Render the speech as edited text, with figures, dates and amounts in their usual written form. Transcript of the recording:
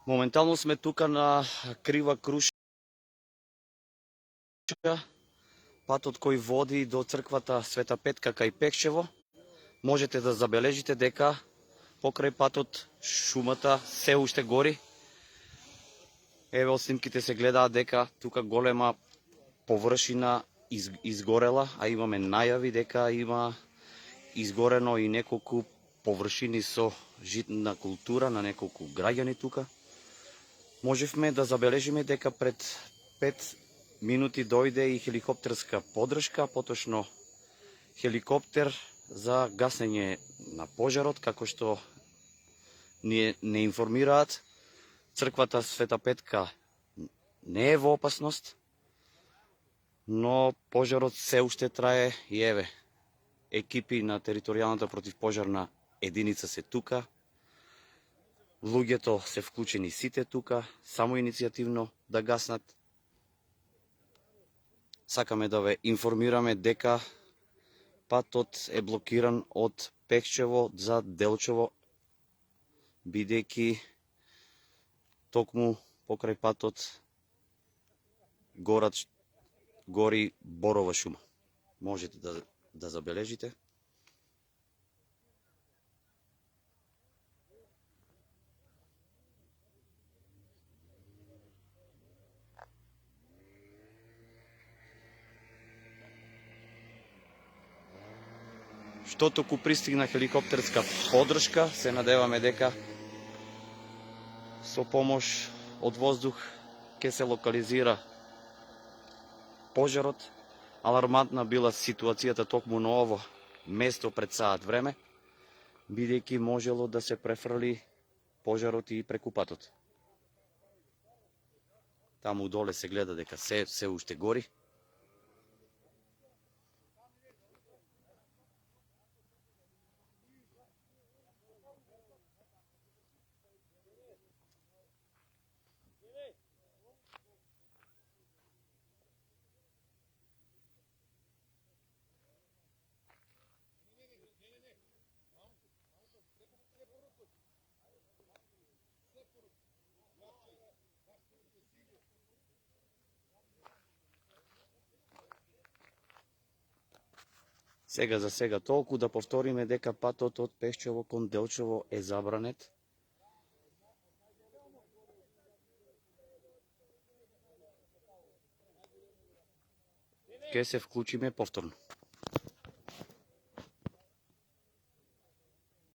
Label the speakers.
Speaker 1: Моментално сме тука на Крива Крушка, патот кој води до црквата Света Петка кај Пекчево. Можете да забележите дека покрај патот шумата се уште гори. Еве од снимките се гледаат дека тука голема површина изгорела, а имаме најави дека има изгорено и неколку површини со житна култура на неколку граѓани тука. Можевме да забележиме дека пред 5 минути дојде и хеликоптерска подршка, поточно хеликоптер за гасење на пожарот, како што не информираат. Црквата Света Петка не е во опасност, но пожарот се уште трае и еве, екипи на територијалната противпожарна единица се тука. Луѓето се вклучени сите тука, само иницијативно да гаснат. Сакаме да ве информираме дека патот е блокиран од Пекчево за Делчево, бидејќи токму покрај патот гори борова шума. Можете да забележите. Што току пристигна хеликоптерска подршка, се надеваме дека со помош од воздух ќе се локализира пожарот. Алармантна била ситуацијата токму на ово место пред саат време, бидејќи можело да се префрли пожарот и преку патот. Таму доле се гледа дека се уште гори. Сега за сега толку, да повториме дека патот од Пекчево кон Делчево е забранет. Ке се вклучиме повторно.